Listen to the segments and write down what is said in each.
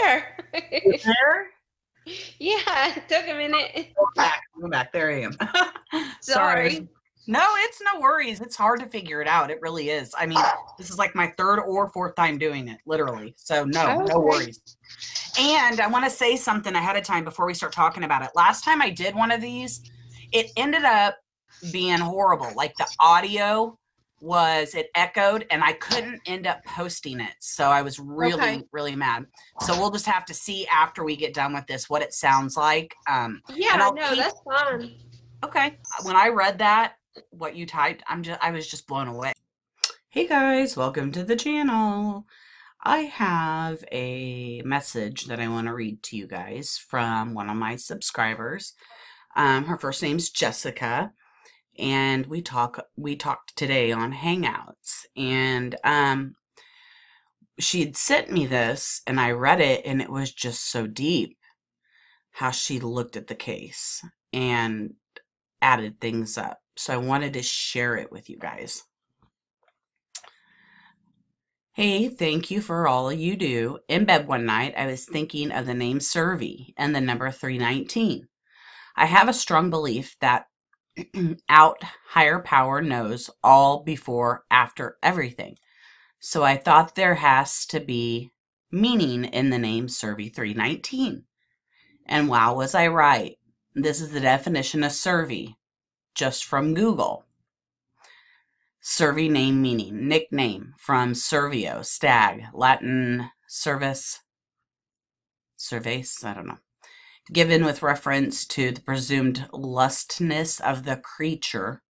there. There? Yeah, it took a minute. Go back. There I am. Sorry. Sorry. No, it's no worries. It's hard to figure it out. It really is. I mean, this is like my third or fourth time doing it, literally. So no Okay. worries. And I want to say something ahead of time before we start talking about it. Last time I did one of these, it ended up being horrible. Like the audio it echoed and I couldn't end up posting it. So I was really, really mad. So we'll just have to see after we get done with this what it sounds like. Yeah, no, that's fine. Okay. When I read that, what you typed, I was just blown away. Hey guys, welcome to the channel. I have a message that I want to read to you guys from one of my subscribers. Her first name's Jessica, and we talked today on Hangouts, and she'd sent me this, and I read it, and it was just so deep how she looked at the case and added things up. So I wanted to share it with you guys. Hey, thank you for all you do. In bed one night, I was thinking of the name Cervi and the number 319. I have a strong belief that out higher power knows all before, after everything. So I thought there has to be meaning in the name Cervi 319. And wow, was I right. This is the definition of Cervi, just from Google. Cervi name meaning, nickname from Servio, stag, Latin cervus, cervace, I don't know. Given with reference to the presumed lustness of the creature,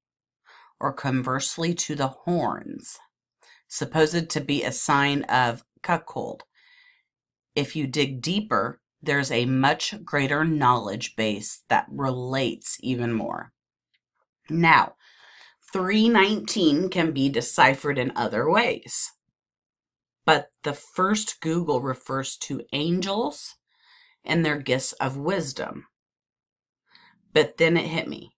or conversely to the horns, supposed to be a sign of cuckold. If you dig deeper, there's a much greater knowledge base that relates even more. Now, 319 can be deciphered in other ways, but the first Google refers to angels and their gifts of wisdom. But then it hit me.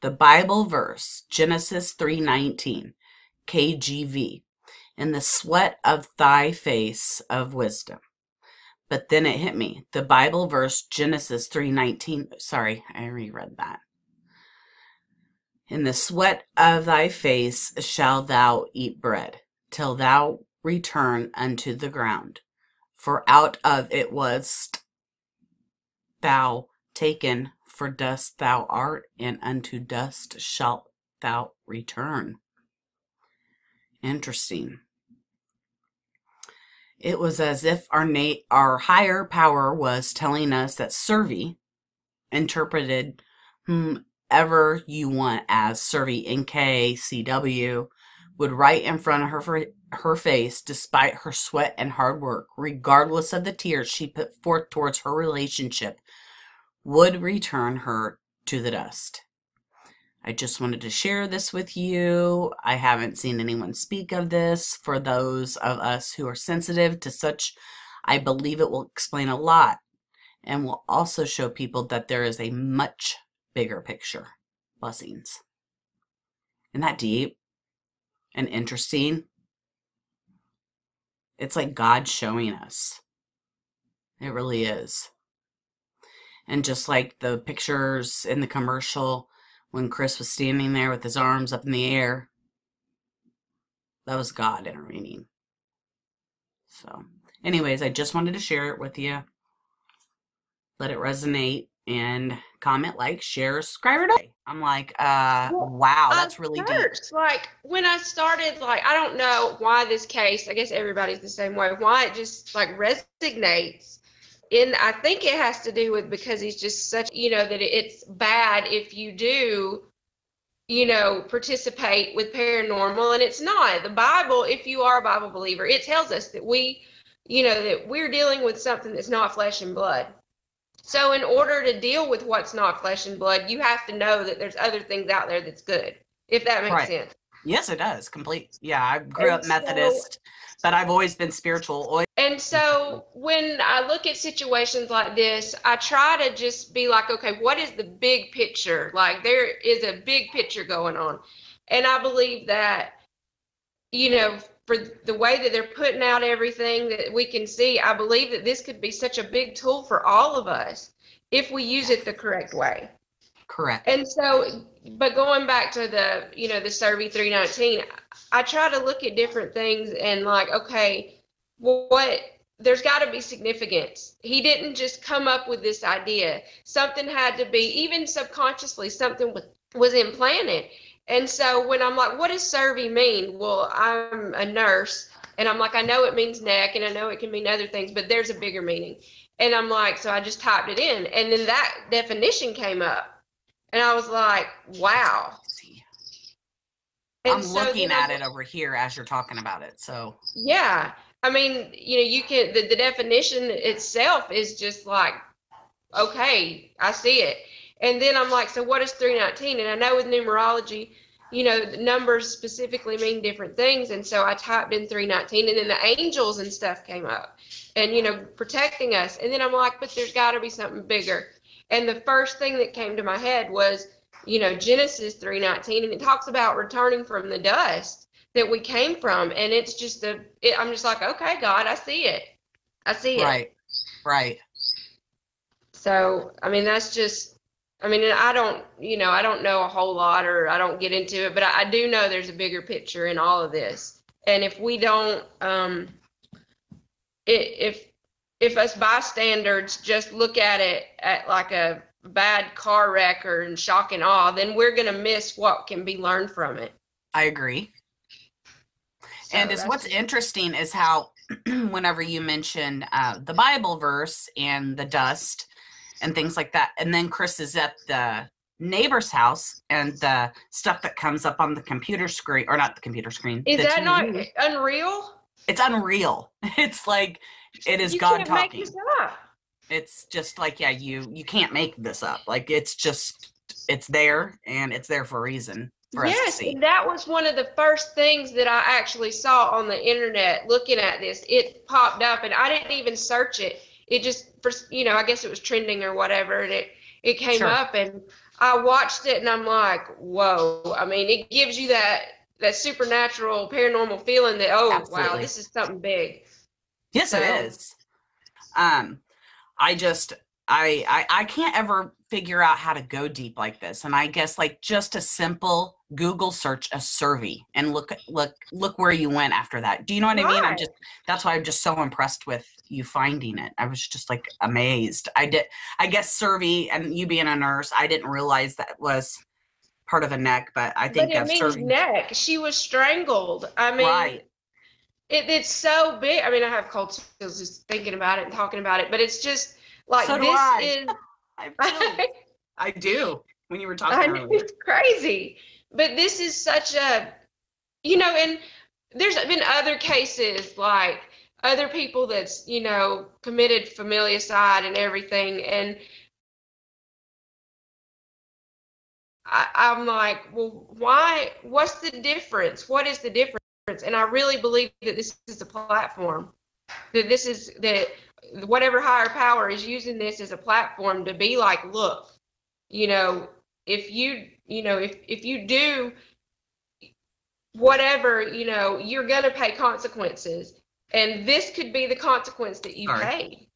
The Bible verse, Genesis 3:19, KJV, in the sweat of thy face of wisdom. But then it hit me. The Bible verse, Genesis 3:19, sorry, I reread that. In the sweat of thy face shall thou eat bread, till thou return unto the ground. For out of it wast thou taken, for dust thou art, and unto dust shalt thou return. Interesting. It was as if our higher power was telling us that Cervi, interpreted whomever you want as Cervi NKCW, would write in front of her face, despite her sweat and hard work, regardless of the tears she put forth towards her relationship, would return her to the dust. I just wanted to share this with you. I haven't seen anyone speak of this. For those of us who are sensitive to such, I believe it will explain a lot and will also show people that there is a much bigger picture. Blessings. Isn't that deep and interesting? It's like God showing us. It really is. And just like the pictures in the commercial when Chris was standing there with his arms up in the air, that was God intervening. So, anyways, I just wanted to share it with you. Let it resonate, and comment, like, share, subscribe. I'm like, wow, that's really deep. Like, when I started, like, I don't know why this case, I guess everybody's the same way, why it just, like, resonates. And I think it has to do with because he's just such, that it's bad if you do, participate with paranormal. And it's not. The Bible, if you are a Bible believer, it tells us that that we're dealing with something that's not flesh and blood. So in order to deal with what's not flesh and blood, you have to know that there's other things out there that's good, if that makes sense. Yes, it does. Complete. Yeah, I grew up Methodist, but I've always been spiritual. And so when I look at situations like this, I try to just be like, okay, what is the big picture? Like, there is a big picture going on. And I believe that, for the way that they're putting out everything that we can see, I believe that this could be such a big tool for all of us if we use it the correct way. Correct. And so, but going back to the, the Cervi 319, I try to look at different things and like, okay, what, there's got to be significance. He didn't just come up with this idea. Something had to be, even subconsciously, something was implanted. And so when I'm like, what does Cervi mean? Well, I'm a nurse, and I'm like, I know it means neck, and I know it can mean other things, but there's a bigger meaning. And I'm like, so I just typed it in, and then that definition came up. And I was like, wow. I'm looking at it over here as you're talking about it. So yeah, I mean, you can, the definition itself is just like, okay, I see it. And then I'm like, so what is 319? And I know with numerology, the numbers specifically mean different things. And so I typed in 319, and then the angels and stuff came up and, protecting us. And then I'm like, but there's got to be something bigger. And the first thing that came to my head was, Genesis 3:19, and it talks about returning from the dust that we came from. And it's just I'm just like, okay, God, I see it. I see it. Right. So, I mean, that's just, I mean, I don't know a whole lot, or I don't get into it, but I do know there's a bigger picture in all of this. And if we don't, if us bystanders just look at it at like a bad car wreck or in shock and awe, then we're going to miss what can be learned from it. I agree. So and what's interesting is how whenever you mention the Bible verse and the dust and things like that, and then Chris is at the neighbor's house and the stuff that comes up on the computer screen, or not the computer screen. Is that not unreal? It's unreal. It's like, it is God talking. You can't make this up. It's just like, yeah, you can't make this up. Like, it's there, and it's there for a reason. Yes, and that was one of the first things that I actually saw on the internet looking at this. It popped up, and I didn't even search it. It just, I guess it was trending or whatever, and it came up, and I watched it, and I'm like, whoa. I mean, it gives you that supernatural, paranormal feeling that, oh, absolutely. Wow, this is something big. Yes, so, it is. I can't ever figure out how to go deep like this. And I guess like just a simple Google search a Cervi and look where you went after that. Do you know what I mean? That's why I'm just so impressed with you finding it. I was just like amazed. I guess Cervi, and you being a nurse, I didn't realize that was part of a neck, but I think it means Cervi. Neck. She was strangled. I mean, right. It's so big. I mean, I have cold chills just thinking about it and talking about it, but it's just like, so this is. I do. When you were talking earlier. It's crazy. But this is such a, and there's been other cases, like other people that's, committed familicide and everything. And I'm like, well, why? What's the difference? What is the difference? And I really believe that this is a platform, that whatever higher power is using this as a platform to be like, look, if you do whatever, you're going to pay consequences. And this could be the consequence that you paid.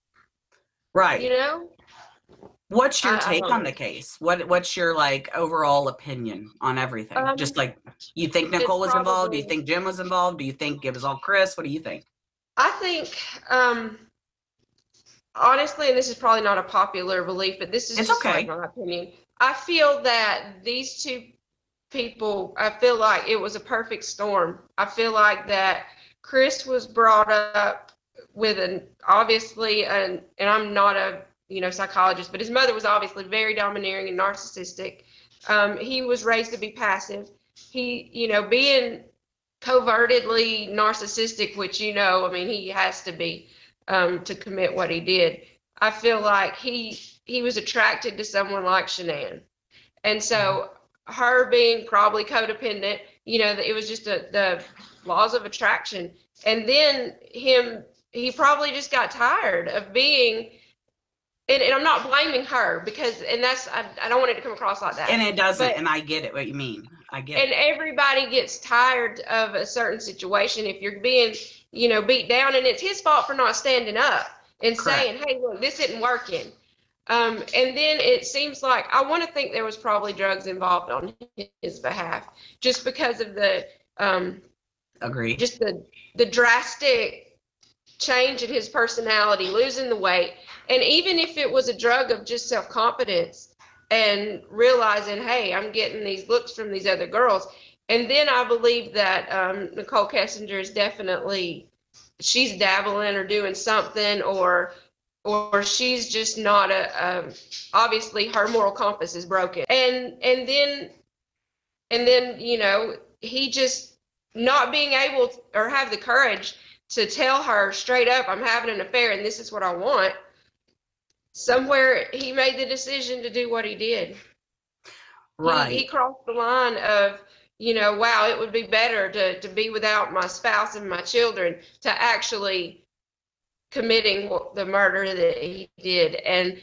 Right. What's your take on the case? What's your like overall opinion on everything? Just like, you think Nicole was involved? Do you think Jim was involved? Do you think it was all Chris? What do you think? I think, honestly, and this is probably not a popular belief, but this is just like my opinion. I feel that these two people, I feel like it was a perfect storm. I feel like that Chris was brought up with obviously, and I'm not a psychologist, but his mother was obviously very domineering and narcissistic. He was raised to be passive. He, being covertly narcissistic, which, he has to be to commit what he did. I feel like he was attracted to someone like Shanann. And so her being probably codependent, it was just the laws of attraction. And then he probably just got tired of being, and I'm not blaming her because, and that's, I don't want it to come across like that. And it doesn't, and I get it, what you mean. I get And it. everybody gets tired of a certain situation if you're being, beat down, and it's his fault for not standing up and Correct. saying, hey, look, this isn't working. And then it seems like I want to think there was probably drugs involved on his behalf, just because of um, Agree. just the drastic change in his personality, losing the weight, and even if it was a drug of just self confidence and realizing, hey, I'm getting these looks from these other girls, and then I believe that Nicole Kessinger is definitely she's dabbling or doing something, or she's just not obviously her moral compass is broken, and then he just not being able to, or have the courage to tell her straight up, I'm having an affair and this is what I want. Somewhere he made the decision to do what he did. He Right. crossed the line of, wow, it would be better to be without my spouse and my children, to actually committing the murder that he did. And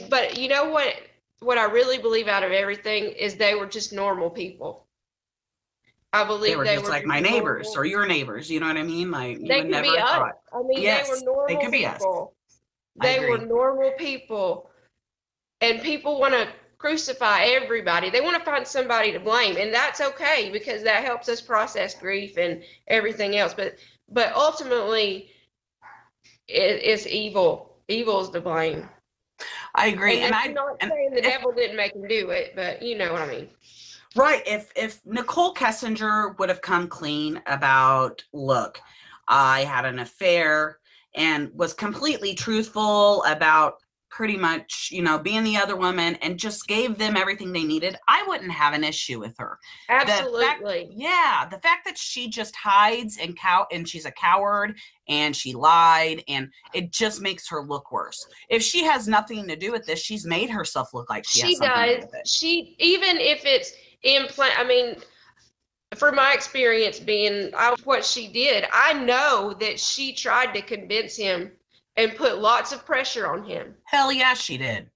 but you know what I really believe out of everything is they were just normal people. I They believe were they just were like just my neighbors or normal. your neighbors. You know what I mean? Like you They would could never be have us. thought. I mean, they were Yes, they normal could be us. people. I They were agree. normal people. And people want to crucify everybody. They want to find somebody to blame. And that's okay, because that helps us process grief and everything else. But ultimately, it's evil. Evil's to blame. I agree. And And that's I not and saying the if devil didn't make him do it, but you know what I mean. right, if Nicole Kessinger would have come clean about, look, I had an affair and was completely truthful about pretty much, being the other woman and just gave them everything they needed, I wouldn't have an issue with her. Absolutely. The fact that she just hides and she's a coward and she lied and it just makes her look worse. If she has nothing to do with this, she's made herself look like she has She something to do does. with it. She, even if it's implant, I mean, from my experience being what she did, I know that she tried to convince him and put lots of pressure on him. Hell yeah, she did.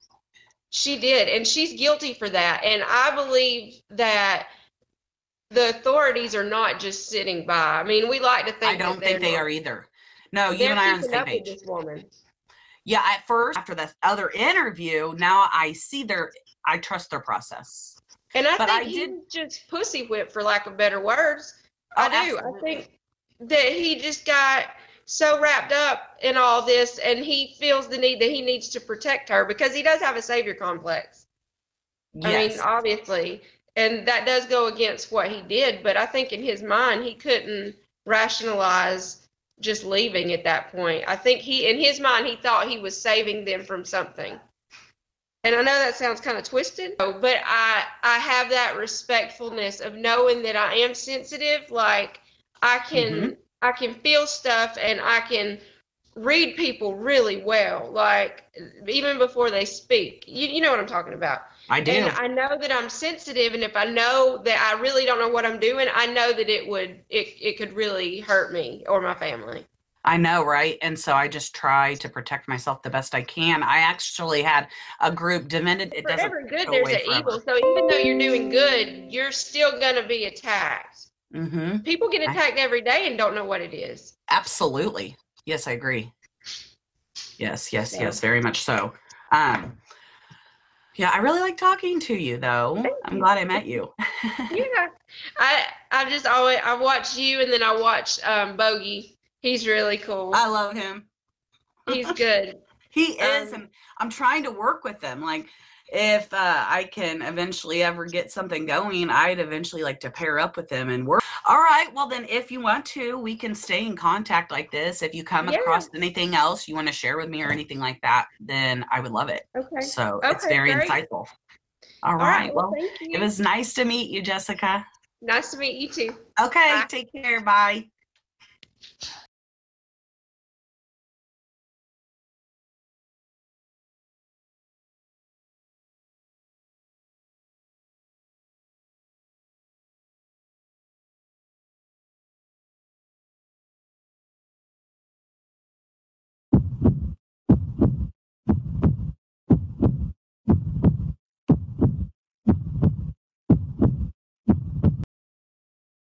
She did, and she's guilty for that. And I believe that the authorities are not just sitting by. I mean, we like to I think that don't think they're they not. are either. No, you They're and I are on the keeping same up with page. this woman. Yeah, at first, after the other interview, now I trust their process. And I But think I he did, was just pussy whipped, for lack of better words. I oh, do. I absolutely. think that he just got so wrapped up in all this, and he feels the need that he needs to protect her because he does have a savior complex. I mean, Yes, obviously, and that does go against what he did, but I think in his mind he couldn't rationalize just leaving at that point. I think in his mind, he thought he was saving them from something. And I know that sounds kind of twisted, but I have that respectfulness of knowing that I am sensitive. Like I hmm can I can feel stuff, and I can read people really well, like even before they speak. You know what I'm talking about. I And do. I know that I'm sensitive, and if I know that I really don't know what I'm doing, I know that it could really hurt me or my family. I know, right? And so I just try to protect myself the best I can. I actually had a group demanded it For doesn't every good, go there's away an evil. forever. So even though you're doing good, you're still gonna be attacked. Mm-hmm. People get I, attacked every day and don't know what it is. absolutely. Yes, I agree. Yes, yes, So yes, very much so. Um, yeah, I really like talking to you though. thank I'm you. glad I met you. Yeah, I just always I watch you, and then I watch Bogey. He's really I cool. love him. He's good. He is, Um, and I'm trying to work with them. Like, if I can eventually ever get something going, I'd eventually like to pair up with them and work. All right, well then, if you want to, we can stay in contact like this. If you come yeah. across anything else you want to share with me or anything like that, then I would love it. Okay. So it's Okay. very Great. insightful. All All right. right, Well, well, thank it you. was nice to meet you, Jessica. Nice to meet you too. Okay, Bye. take care. Bye.